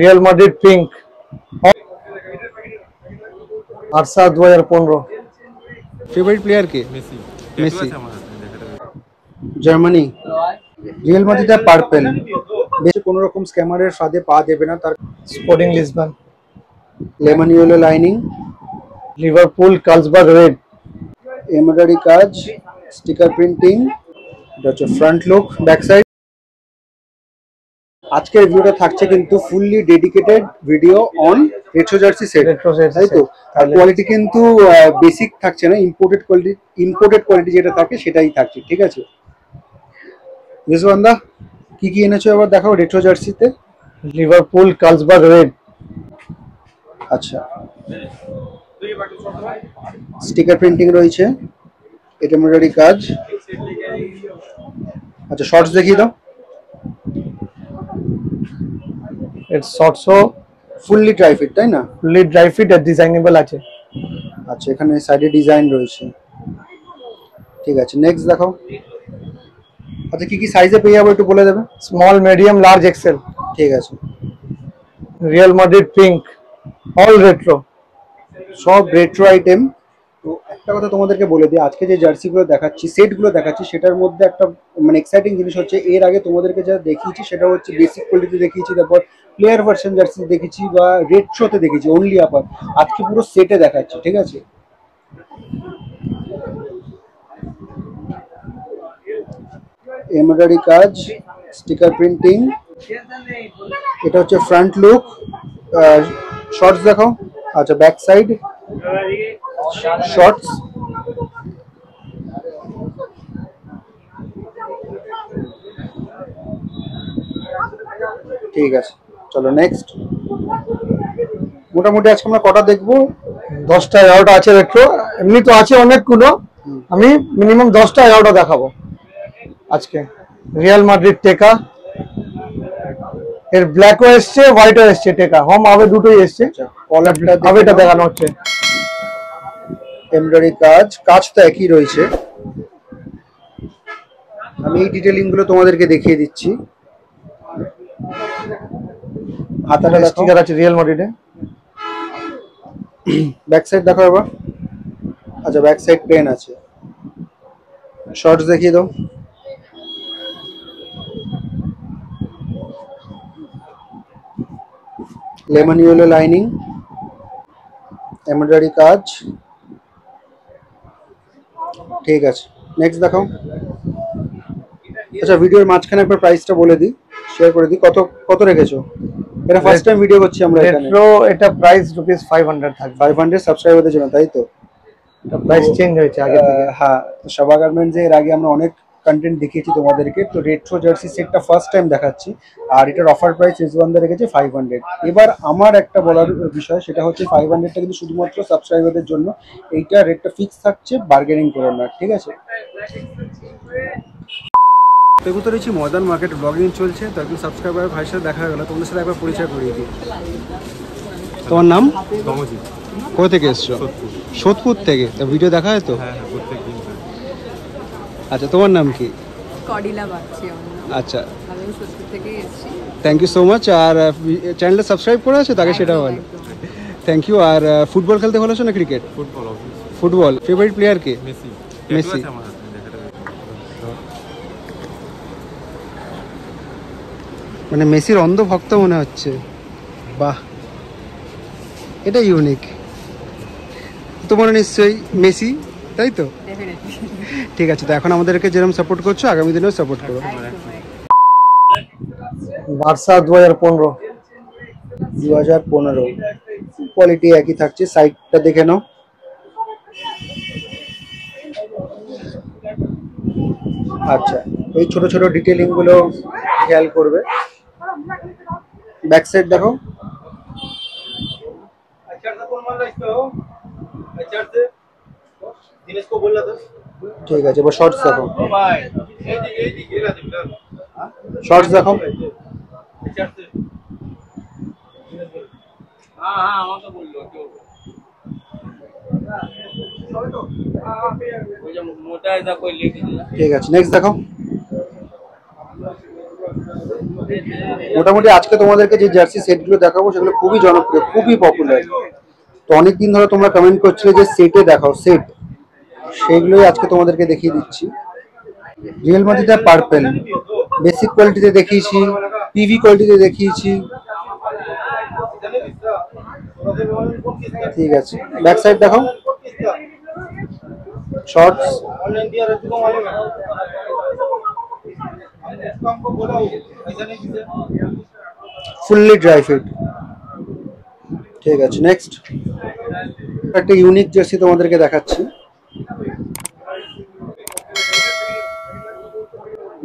Real Madrid pink Barca 2015। Favourite player के Messi. Messi. Germany. Real Madrid purple. বেশি কোনো রকম স্ক্যামারের ফাঁদে পা দেবে না তার। Sporting Lisbon. Lemon yellow lining. Liverpool Carlsberg red. Embroidery কাজ, স্টিকার প্রিন্টিং। এটা হচ্ছে ফ্রন্ট লুক, ব্যাক সাইড। আজকের ভিডিওটা থাকছে কিন্তু fully dedicated video on retro jersey set, তাই তো? আর কোয়ালিটি কিন্তু বেসিক থাকছে না, ইম্পোর্টেড কোয়ালিটি যেটা থাকে সেটাই থাকছে, ঠিক আছে? রিজওয়ানদা কি কি এনেছো এবার দেখাও রেট্রো জার্সিতে। Liverpool Carlsberg red. আচ্ছা, স্টিকার প্রিন্টিং রয়েছে, এটা এমব্রয়ডারি কাজ। আচ্ছা, শর্টস দেখিয়ে দাও। It's also fully dry fit, তাই না? ফুললি ড্রাই ফিট আর ডিজাইনেবল আছে। আচ্ছা, এখানে সাইডে ডিজাইন রয়েছে, ঠিক আছে। নেক্সট দেখাও। আচ্ছা, কি কি সাইজে পেয়ে যাবো একটু বলে দেবে? Small, medium, large, XL. ঠিক আছে। Real Madrid pink, all retro, সব রেট্রো আইটেম। তো একটা কথা তোমাদেরকে বলে দিই, আজকে যে জার্সিগুলো দেখাচ্ছি, সেটগুলো দেখাচ্ছি, সেটার মধ্যে একটা মানে এক্সাইটিং জিনিস হচ্ছে, এর আগে তোমাদেরকে যা দেখিয়েছি সেটা হচ্ছে বেসিক কোয়ালিটি দেখিয়েছি, তারপর প্লেয়ার ভার্সন জার্সি দেখেছি বা রেট্রোতে দেখেছি অনলি আপার। আজকে পুরো সেটে দেখাচ্ছি, ঠিক আছে? এমব্রয়ডারি কাজ, স্টিকার প্রিন্টিং, এটা হচ্ছে ফ্রন্ট লুক। শর্টস দেখাও। আচ্ছা, ব্যাক সাইড শর্টস। ঠিক আছে, চলো নেক্সট। মোটামুটি আজকে আমরা কটা দেখবো? 10টা 11টা আছে রেট্রো, এমনি তো আছে অনেকগুলো, আমি মিনিমাম 10টা 11টা দেখাবো আজকে। রিয়াল মাদ্রিদ টেকা, এর ব্ল্যাকও এসছে, হোয়াইটও এসছে, টেকা হোম আবে দুটোই এসছে। কলারটা আবেটা দেখানো হচ্ছে। এমব্রয়ডারি কাজ, কাজ তো একই রয়েছে। আমি এই ডিটেলিং গুলো তোমাদেরকে দেখিয়ে দিচ্ছি। হাতাটা স্টিকার আছে রিয়াল মাদ্রিদে। ব্যাক সাইড দেখো এবার। আচ্ছা, ব্যাক সাইড প্লেন আছে। শর্টস দেখিয়ে দাও। লেমন ইয়েলো লাইনিং, এমব্রয়ডারি কাজ, ঠিক আছে। নেক্সট দেখাও। আচ্ছা, ভিডিওর মাঝখানে একবার প্রাইসটা বলে দিই, শেয়ার করে দিই। কত কত রেখেছো? এটা ফার্স্ট টাইম ভিডিও করছি আমরা এখানে। রেট্রো এটা প্রাইস ₹500 থাকবে। 500 সাবস্ক্রাইবারদের জন্য, তাই তো? এটা প্রাইস চেঞ্জ হয়েছে আগে থেকে। হ্যাঁ, সবা গার্মেন্টস এর আগে আমরা অনেক কন্টেন্ট দেখিয়েছি তোমাদেরকে, তো রেট্রো জার্সি সেটটা ফার্স্ট টাইম দেখাচ্ছি। আর এটার অফার প্রাইস রিজওয়ানদা রেখেছে 500। এবার আমার একটা বলার বিষয়, সেটা হচ্ছে 500টা কিন্তু শুধুমাত্র সাবস্ক্রাইবারদের জন্য। এইটা রেটটা ফিক্স থাকছে, বার্গেনিং করো না, ঠিক আছে? দেখতে রয়েছি মডার্ন মার্কেট, ব্লগিং চলছে, তো একজন সাবস্ক্রাইবার ভাইয়ের সাথে দেখা গেল, তোমাদের সাথে একবার পরিচয় করিয়ে দিই। তোমার নাম? সমজিৎ। কোথা থেকে এসছো? সোদপুর থেকে। তো ভিডিও দেখা হয় তো? হ্যাঁ, প্রত্যেকদিন। আচ্ছা, তোমার নাম কি? কডিলা বাগচি আমার নাম। আচ্ছা, আমি সোদপুর থেকে এসেছি। Thank you so much. আর চ্যানেলটা সাবস্ক্রাইব করে আছে তাকে সেটাও বলো। Thank you. আর ফুটবল খেলতে ভালোবাসো না cricket? Football. Football. Favourite player কে? মেসি। মেসি। আমার হাতে দেখাটা। মানে মেসির অন্ধ ভক্ত মনে হচ্ছে। বাহ, এটা ইউনিক। তোমার নিশ্চয়ই মেসি, তাই তো? ডেফিনেটলি। ঠিক আছে, তো এখন আমাদেরকে যেরকম সাপোর্ট করছো আগামী দিনেও সাপোর্ট করো। বার্সা 2015। 2015 কোয়ালিটি একই থাকছে। সাইডটা দেখে নাও। আচ্ছা, এই ছোট ছোট ডিটেলিং গুলো খেয়াল করবে। ব্যাক সাইড দেখো। ঠিক আছে, এবার শর্টস দেখো। শর্টস দেখো। ঠিক আছে, নেক্সট দেখো। মোটামুটি আজকে তোমাদেরকে যে জার্সি সেটগুলো দেখাবো সেগুলো খুবই জনপ্রিয়, খুবই পপুলার। তো অনেকদিন ধরে তোমরা কমেন্ট করছিলে যে সেটে দেখাও, সেট, সেগুলোই আজকে তোমাদেরকে দেখিয়ে দিচ্ছি। রিয়েল মাদ্রিদের পার্পেল বেসিক কোয়ালিটিতে দেখিয়েছি, পিভি কোয়ালিটিতে দেখিয়েছি। ঠিক আছে, ব্যাক সাইড দেখাও। Shorts, fully dry fit. ঠিক আছে, নেক্সট একটা ইউনিক জার্সি তোমাদেরকে দেখাচ্ছি।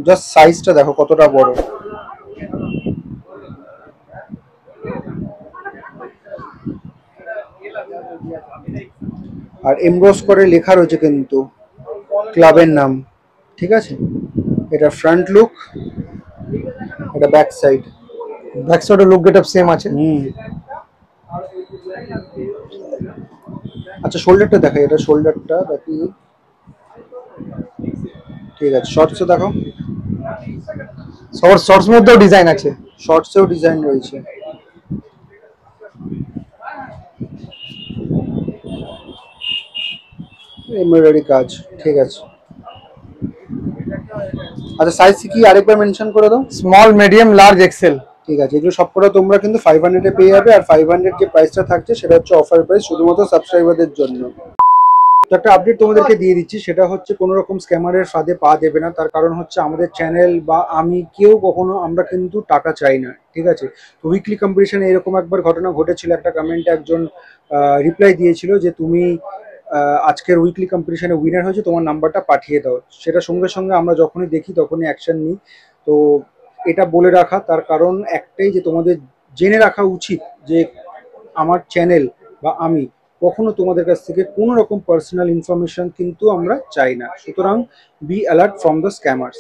জাস্ট সাইজটা দেখো কতটা বড়। আর এমব্রস করে লেখা রয়েছে কিন্তু ক্লাবের নাম। ঠিক আছে, এটা ফ্রন্ট লুক, এটা ব্যাক সাইড। ব্যাক সাইডের লুক গেটআপ সেম আছে। আচ্ছা, শোল্ডারটা দেখাই, এটা শোল্ডারটা দেখি। ঠিক আছে, শর্টসও দেখো। শর্টস মধ্যেও ডিজাইন আছে। শর্টসেও ডিজাইন রয়েছে। এমব্রয়ডারি কাজ। ঠিক আছে, আচ্ছা সাইজ কি আরেকবার মেনশন করে দাও। Small, medium, large, XL. ঠিক আছে, এগুলো সবকটা তোমরা কিন্তু 500 এ পেয়ে যাবে। আর 500 যে প্রাইসটা থাকছে সেটা হচ্ছে অফার প্রাইস, শুধুমাত্র সাবস্ক্রাইবারদের জন্য। তো একটা আপডেট তোমাদেরকে দিয়ে দিচ্ছি, সেটা হচ্ছে কোনো রকম স্ক্যামারের ফাঁদে পা দেবে না। তার কারণ হচ্ছে আমাদের চ্যানেল বা আমি কেউ কখনো আমরা কিন্তু টাকা চাই না। ঠিক আছে, তো উইকলি কম্পিটিশনে এরকম একবার ঘটনা ঘটেছিল। একটা কমেন্টে একজন রিপ্লাই দিয়েছিল যে তুমি আজকের উইকলি কম্পিটিশনে উইনার হয়েছে, তোমার নাম্বারটা পাঠিয়ে দাও। সেটা সঙ্গে সঙ্গে আমরা যখনই দেখি তখনই অ্যাকশন নিই। তো এটা বলে রাখা, তার কারণ একটাই যে তোমাদের জেনে রাখা উচিত যে আমার চ্যানেল বা আমি কখনো তোমাদের কাছ থেকে কোনো রকম পার্সোনাল ইনফরমেশন কিন্তু আমরা চাই না। সুতরাং be alert from the scammers.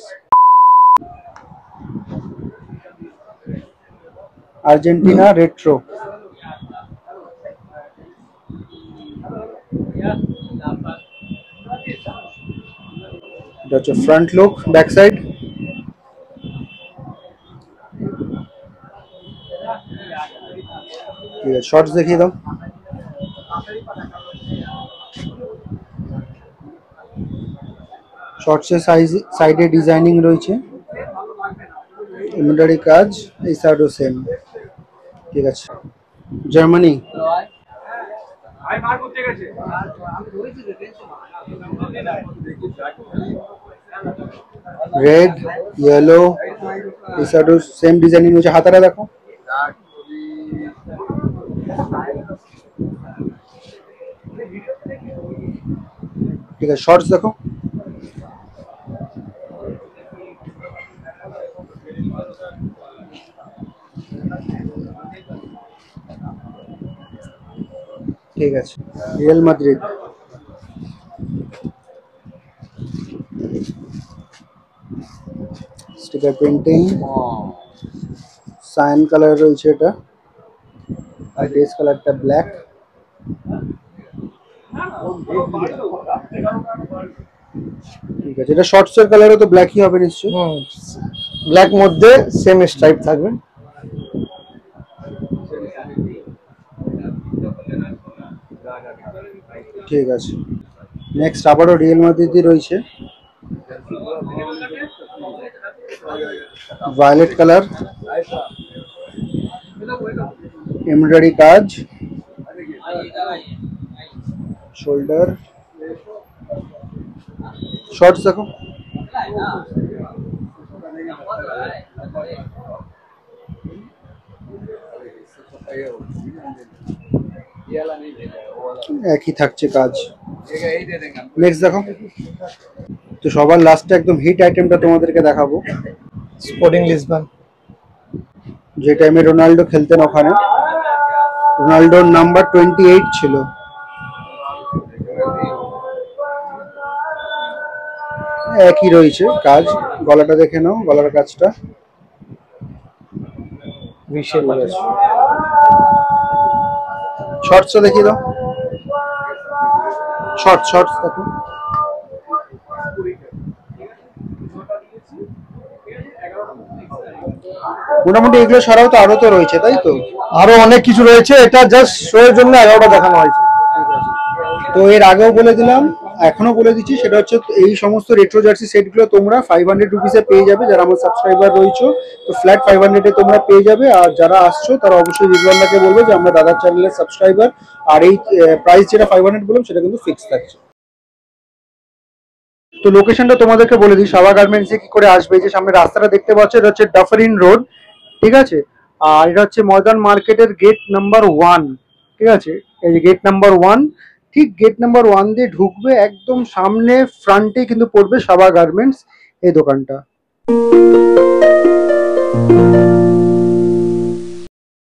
Argentina retro, এটা হচ্ছে ফ্রন্ট লুক, ব্যাক সাইড। ঠিক আছে, শর্টস দেখিয়ে দাও। শর্টসের সাইডে ডিজাইনিং রয়েছে, এমব্রয়ডারি কাজ, এই সাইডও সেম। ঠিক আছে, জার্মানি, রেড, ইয়েলো, এই সাইডও সেম ডিজাইনিং রয়েছে। হাতাটা দেখো। ঠিক আছে, শর্টস দেখো। ঠিক আছে, Real Madrid, sticker printing, cyan colour রয়েছে এটা, আর বেস কালারটা ব্ল্যাক। ঠিক আছে, এটা শর্টসের কালারও তো ব্ল্যাকই হবে নিশ্চয়ই। ব্ল্যাক মধ্যে সেম স্ট্রাইপ থাকবে। ঠিক আছে, নেক্সট আবারও রিয়েল মাদ্রিদই রয়েছে, ভায়োলেট কালার, এমব্রয়ডারি কাজ, শোল্ডার। শর্টস দেখো। একই থাকছে কাজ। নেক্সট দেখো। তো সবার লাস্টে একদম হিট আইটেমটা তোমাদেরকে দেখাবো, স্পোর্টিং লিসবন। যে টাইমে রোনাল্ডো খেলতেন ওখানে, রোনাল্ডোর নাম্বার 28 ছিল। একই রয়েছে কাজ। গলাটা দেখে নাও, গলার কাজটা শর্টসও দেখিয়ে দাও। শর্টস দেখো। মোটামুটি এগুলো ছাড়াও তো আরো তো রয়েছে, তাই তো? আরো অনেক কিছু রয়েছে, এটা জাস্ট শো এর জন্য 11টা দেখানো হয়েছে। তো এর আগেও বলে দিলাম, এখনো বলে দিচ্ছি, সেটা হচ্ছে এই সমস্ত রেট্রো জার্সি সেটগুলো তোমরা 500 রুপিসে পেয়ে যাবে যারা আমার সাবস্ক্রাইবার রয়েছে। তো ফ্ল্যাট 500-এ তোমরা পেয়ে যাবে। আর যারা আসছো তারা অবশ্যই রিজওয়ানদাকে বলবে যে আমরা দাদার চ্যানেলের সাবস্ক্রাইবার, আর এই প্রাইস যেটা 500 বললাম সেটা কিন্তু ফিক্স থাকছে। তো লোকেশনটা তোমাদেরকে বলে দিই, সাবা গার্মেন্টসে কি করে আসবে। যে সামনে রাস্তাটা দেখতে পাচ্ছ এটা হচ্ছে ডাফারিন রোড, ঠিক আছে? আর এটা হচ্ছে ময়দান মার্কেটের গেট নাম্বার 1, ঠিক আছে? এই যে গেট নাম্বার 1, ঠিক গেট নাম্বার 1 দিয়ে ঢুকবে, একদম সামনে ফ্রন্টে কিন্তু পড়বে সাবা গার্মেন্টস এই দোকানটা।